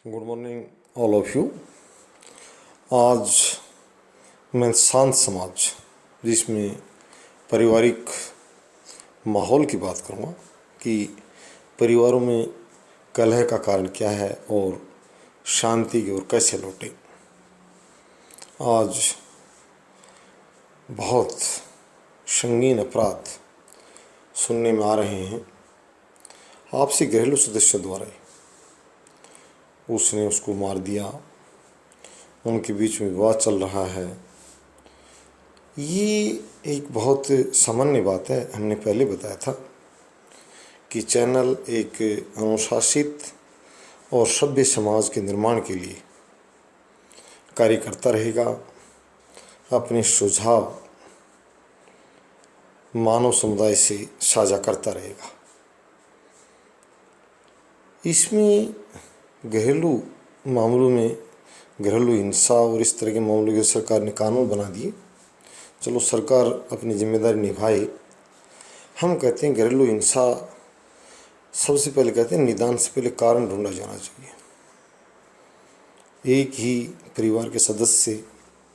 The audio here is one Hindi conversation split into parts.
Good morning all of you. आज मैं शांत समाज जिसमें पारिवारिक माहौल की बात करूँगा कि परिवारों में कलह का कारण क्या है और शांति की ओर कैसे लौटे। आज बहुत संगीन अपराध सुनने में आ रहे हैं आपसी घरेलू सदस्यों द्वारा। उसने उसको मार दिया, उनके बीच में विवाद चल रहा है। ये एक बहुत सामान्य बात है। हमने पहले बताया था कि चैनल एक अनुशासित और सभ्य समाज के निर्माण के लिए कार्य करता रहेगा। अपने सुझाव मानव समुदाय से साझा करता रहेगा। इसमें घरेलू मामलों में घरेलू हिंसा और इस तरह के मामलों के सरकार ने कानून बना दिए। चलो, सरकार अपनी जिम्मेदारी निभाए। हम कहते हैं घरेलू हिंसा सबसे पहले कहते हैं निदान से पहले कारण ढूंढा जाना चाहिए। एक ही परिवार के सदस्य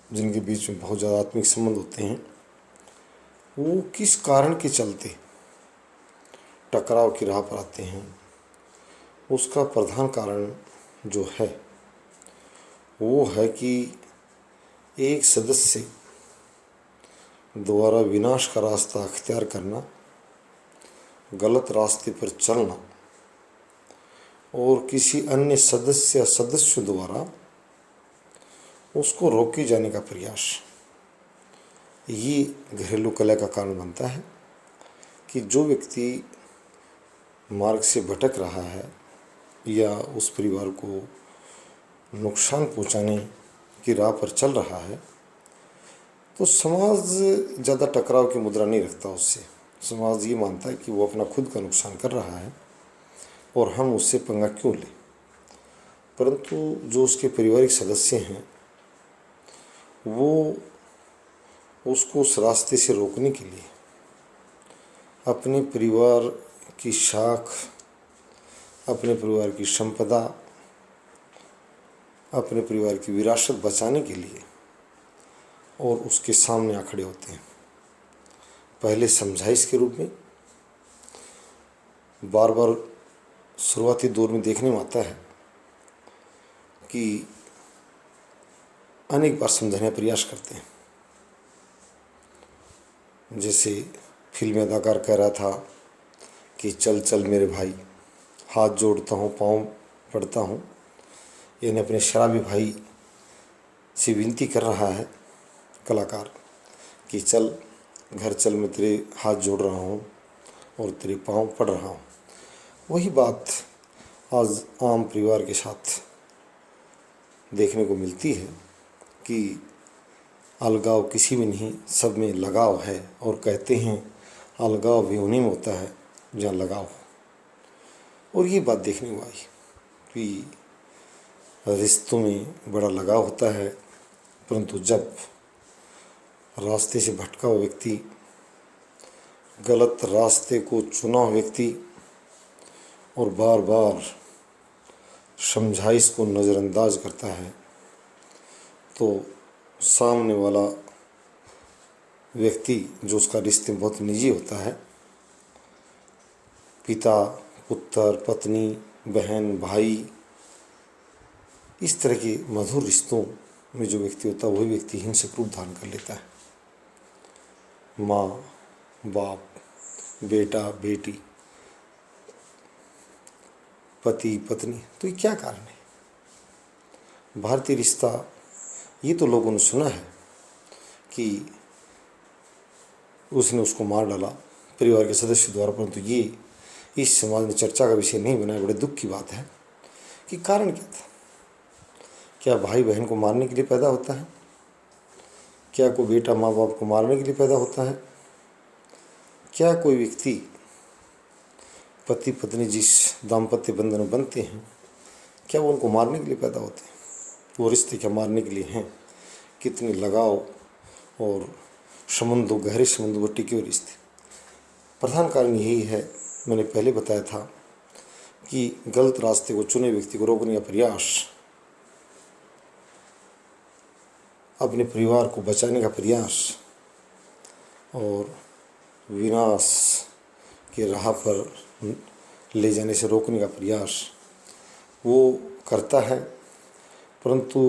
जिनके बीच में बहुत ज़्यादा आत्मिक संबंध होते हैं, वो किस कारण के चलते टकराव की राह पर आते हैं, उसका प्रधान कारण जो है वो है कि एक सदस्य द्वारा विनाश का रास्ता अख्तियार करना, गलत रास्ते पर चलना और किसी अन्य सदस्यों द्वारा उसको रोके जाने का प्रयास। ये घरेलू कलह का कारण बनता है कि जो व्यक्ति मार्ग से भटक रहा है या उस परिवार को नुकसान पहुंचाने की राह पर चल रहा है, तो समाज ज़्यादा टकराव की मुद्रा नहीं रखता उससे। समाज ये मानता है कि वो अपना खुद का नुकसान कर रहा है और हम उससे पंगा क्यों लें। परंतु जो उसके पारिवारिक सदस्य हैं वो उसको उस रास्ते से रोकने के लिए अपने परिवार की साख, अपने परिवार की संपदा, अपने परिवार की विरासत बचाने के लिए और उसके सामने आ खड़े होते हैं। पहले समझाइश के रूप में, बार बार शुरुआती दौर में देखने में आता है कि अनेक बार समझाने का प्रयास करते हैं। जैसे फिल्मी अदाकार कह रहा था कि चल चल मेरे भाई, हाथ जोड़ता हूँ, पाँव पड़ता हूँ। यानी अपने शराबी भाई से विनती कर रहा है कलाकार कि चल घर चल, मैं तेरे हाथ जोड़ रहा हूँ और तेरे पाँव पड़ रहा हूँ। वही बात आज आम परिवार के साथ देखने को मिलती है कि अलगाव किसी में नहीं, सब में लगाव है। और कहते हैं अलगाव भी उन्हीं में होता है जहाँ लगाव हो। और ये बात देखने को आई कि रिश्तों में बड़ा लगाव होता है, परंतु जब रास्ते से भटका हुआ व्यक्ति, गलत रास्ते को चुना हुआ व्यक्ति और बार बार समझाइश को नज़रअंदाज करता है, तो सामने वाला व्यक्ति जो उसका रिश्ते में बहुत निजी होता है, पिता, पुत्र, पत्नी, बहन, भाई, इस तरह के मधुर रिश्तों में जो व्यक्ति होता है वही व्यक्ति हिंसक रूप धारण कर लेता है। माँ, बाप, बेटा, बेटी, पति, पत्नी, तो ये क्या कारण है? भारतीय रिश्ता, ये तो लोगों ने सुना है कि उसने उसको मार डाला परिवार के सदस्य द्वारा, परंतु ये इस समाज में चर्चा का विषय नहीं बना है। बड़े दुख की बात है कि कारण क्या था। क्या भाई बहन को मारने के लिए पैदा होता है? क्या कोई बेटा माँ बाप को मारने के लिए पैदा होता है? क्या कोई व्यक्ति, पति पत्नी जिस दाम्पत्य बंधन में बनते हैं, क्या वो उनको मारने के लिए पैदा होते हैं? वो रिश्ते क्या मारने के लिए हैं? कितने लगाव और संबंधों, गहरे संबंधों पर टिके हुए रिश्ते। प्रधान कारण यही है, मैंने पहले बताया था कि गलत रास्ते को चुने व्यक्ति को रोकने का प्रयास, अपने परिवार को बचाने का प्रयास और विनाश के राह पर ले जाने से रोकने का प्रयास वो करता है। परंतु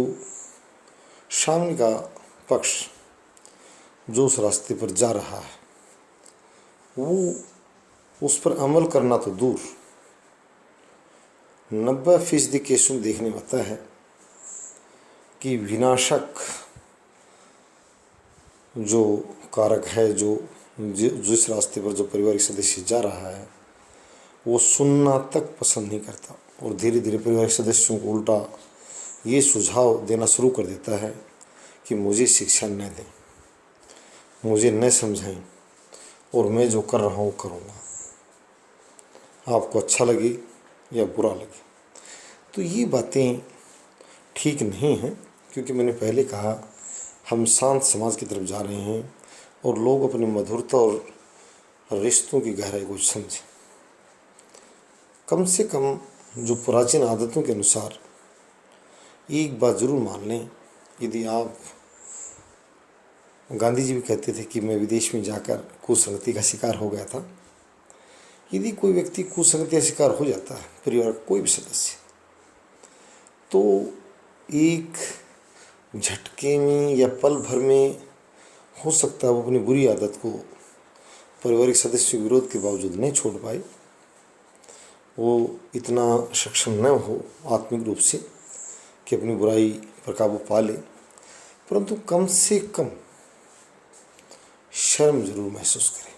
सामने का पक्ष जो उस रास्ते पर जा रहा है वो उस पर अमल करना तो दूर, 90% केसों में देखने में आता है कि विनाशक जो कारक है, जो जिस रास्ते पर जो पारिवारिक सदस्य जा रहा है वो सुनना तक पसंद नहीं करता और धीरे धीरे पारिवारिक सदस्यों को उल्टा ये सुझाव देना शुरू कर देता है कि मुझे शिक्षा न दें, मुझे न समझाएं और मैं जो कर रहा हूँ करूँगा, आपको अच्छा लगे या बुरा लगे। तो ये बातें ठीक नहीं हैं, क्योंकि मैंने पहले कहा हम शांत समाज की तरफ जा रहे हैं और लोग अपनी मधुरता और रिश्तों की गहराई को समझें। कम से कम जो प्राचीन आदतों के अनुसार एक बात ज़रूर मान लें, यदि आप, गांधी जी भी कहते थे कि मैं विदेश में जाकर कुसंगति का शिकार हो गया था। यदि कोई व्यक्ति कुसंगति का शिकार हो जाता है, परिवार का कोई भी सदस्य, तो एक झटके में या पल भर में हो सकता है वो अपनी बुरी आदत को पारिवारिक सदस्यों के विरोध के बावजूद नहीं छोड़ पाए, वो इतना सक्षम न हो आत्मिक रूप से कि अपनी बुराई पर काबू पा ले, परंतु कम से कम शर्म जरूर महसूस करे,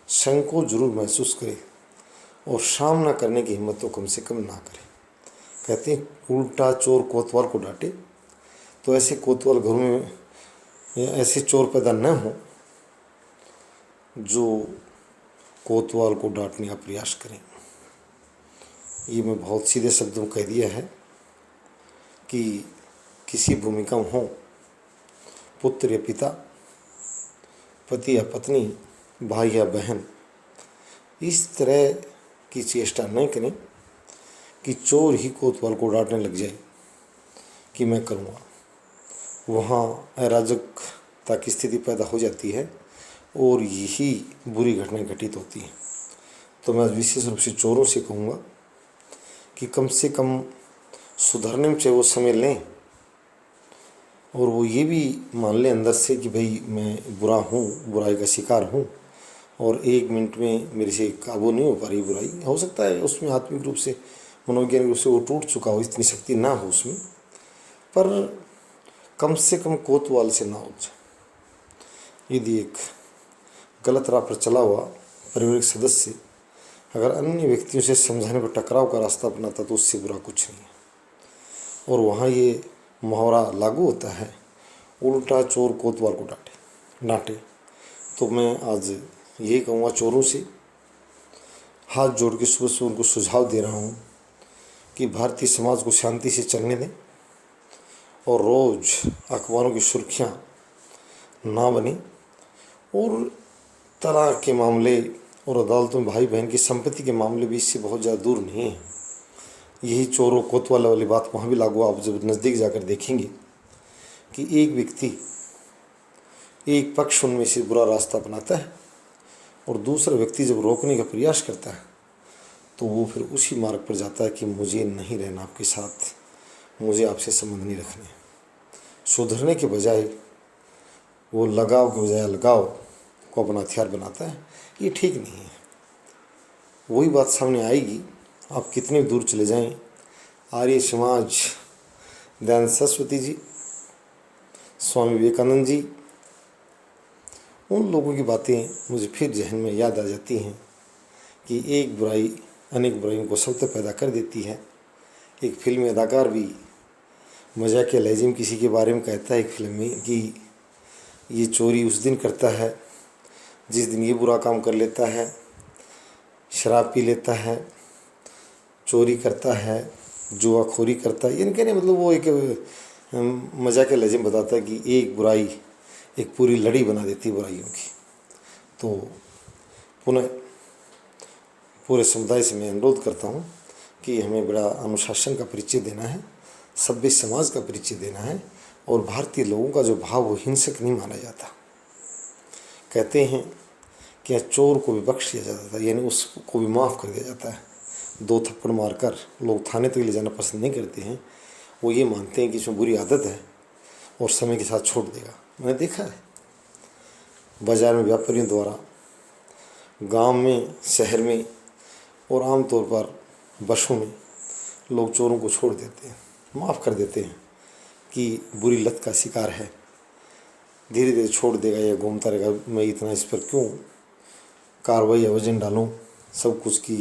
संकोच जरूर महसूस करे और सामना करने की हिम्मत तो कम से कम ना करे। कहते हैं उल्टा चोर कोतवाल को डांटे, तो ऐसे कोतवाल घरों में या ऐसे चोर पैदा न हो जो कोतवाल को डांटने का प्रयास करें। ये मैं बहुत सीधे शब्दों में कह दिया है कि किसी भूमिका में हो, पुत्र या पिता, पति या पत्नी, भाई या बहन, इस तरह की चेष्टा नहीं करें कि चोर ही कोतवाल को डांटने लग जाए कि मैं करूँगा। वहाँ अराजकता की स्थिति पैदा हो जाती है और यही बुरी घटनाएं घटित होती हैं। तो मैं विशेष रूप से चोरों से कहूँगा कि कम से कम सुधरने में चाहे वो समय लें और वो ये भी मान लें अंदर से कि भाई मैं बुरा हूँ, बुराई का शिकार हूँ और 1 मिनट में मेरे से काबू नहीं हो पा रही बुराई। हो सकता है उसमें आत्मिक रूप से, मनोवैज्ञानिक रूप से वो टूट चुका हो, इतनी शक्ति ना हो उसमें, पर कम से कम कोतवाल से ना हो जाए। यदि एक गलत राह पर चला हुआ पारिवारिक सदस्य अगर अन्य व्यक्तियों से समझाने पर टकराव का रास्ता अपनाता तो उससे बुरा कुछ नहीं है। और वहाँ ये मुहावरा लागू होता है, उल्टा चोर कोतवाल को डांटे। तो मैं आज यही कहूँगा चोरों से, हाथ जोड़ के सुबह से उनको सुझाव दे रहा हूँ कि भारतीय समाज को शांति से चलने दें और रोज़ अखबारों की सुर्खियाँ ना बने और तलाक के मामले और अदालतों में भाई बहन की संपत्ति के मामले भी इससे बहुत ज़्यादा दूर नहीं है। यही चोरों कोतवाल वाली बात वहाँ भी लागू, आप जब नज़दीक जाकर देखेंगे कि एक व्यक्ति, एक पक्ष उनमें से बुरा रास्ता अपनाता है और दूसरा व्यक्ति जब रोकने का प्रयास करता है तो वो फिर उसी मार्ग पर जाता है कि मुझे नहीं रहना आपके साथ, मुझे आपसे संबंध नहीं रखने। सुधरने के बजाय वो लगाव के बजाय अलगाव को अपना हथियार बनाता है। ये ठीक नहीं है। वही बात सामने आएगी, आप कितने दूर चले जाएं, आर्य समाज, दयानंद सरस्वती जी, स्वामी विवेकानंद जी, उन लोगों की बातें मुझे फिर जहन में याद आ जाती हैं कि एक बुराई अनेक बुराइयों को सब तक पैदा कर देती है। एक फिल्मी अदाकार भी मजाक के लहजे में किसी के बारे में कहता है एक फिल्म में कि ये चोरी उस दिन करता है जिस दिन ये बुरा काम कर लेता है, शराब पी लेता है, चोरी करता है, जुआखोरी करता है। यानी कहने मतलब वो एक मजाक के लहजे में बताता है कि एक बुराई एक पूरी लड़ी बना देती है बुराइयों की। तो पूरे समुदाय से मैं अनुरोध करता हूँ कि हमें बड़ा अनुशासन का परिचय देना है, सभ्य समाज का परिचय देना है, और भारतीय लोगों का जो भाव वो हिंसक नहीं माना जाता। कहते हैं कि चोर को भी बख्श दिया जाता था, यानी उसको भी माफ़ कर दिया जाता है। 2 थप्पड़ मारकर लोग थाने तक ले जाना पसंद नहीं करते हैं, वो ये मानते हैं कि इसमें बुरी आदत है और समय के साथ छोड़ देगा। मैंने देखा है बाज़ार में व्यापारियों द्वारा, गांव में, शहर में और आमतौर पर बसों में लोग चोरों को छोड़ देते हैं, माफ़ कर देते हैं कि बुरी लत का शिकार है, धीरे धीरे छोड़ देगा या घूमता रहेगा, मैं इतना इस पर क्यों कार्रवाई या वजन डालूं। सब कुछ की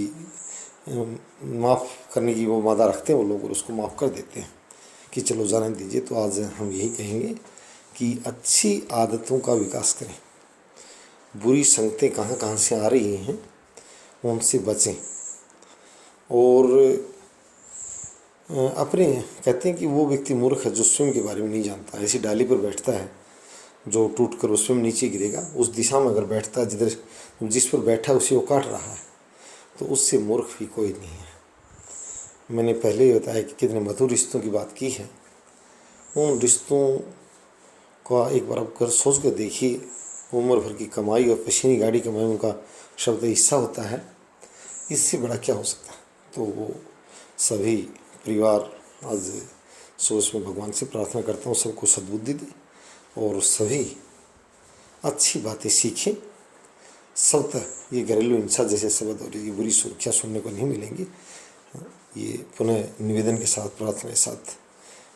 माफ़ करने की वो वादा रखते हैं वो लोग, और उसको माफ़ कर देते हैं कि चलो जाने दीजिए। तो आज हम यही कहेंगे कि अच्छी आदतों का विकास करें, बुरी संगतें कहाँ कहाँ से आ रही हैं उनसे बचें, और अपने कहते हैं कि वो व्यक्ति मूर्ख है जो स्वयं के बारे में नहीं जानता। ऐसी डाली पर बैठता है जो टूट कर वो स्वयं नीचे गिरेगा, उस दिशा में अगर बैठता है जिस पर बैठा उसी को काट रहा है, तो उससे मूर्ख भी कोई नहीं है। मैंने पहले ही बताया कि कितने मधुर रिश्तों की बात की है। उन रिश्तों का एक बार कर सोच कर देखिए, उम्र भर की कमाई और पसीनी गाड़ी कमाई उनका शब्द हिस्सा होता है, इससे बड़ा क्या हो सकता है। तो वो सभी परिवार आज सोच में भगवान से प्रार्थना करता हूँ सबको सद्बुद्धि दे और सभी अच्छी बातें सीखें। सब तक ये घरेलू हिंसा जैसे शब्द और ये बुरी सुर्खियाँ सुनने को नहीं मिलेंगी। ये पुनः निवेदन के साथ, प्रार्थना के साथ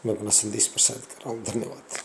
मैं अपना संदेश प्रसारित कर रहा हूँ। धन्यवाद।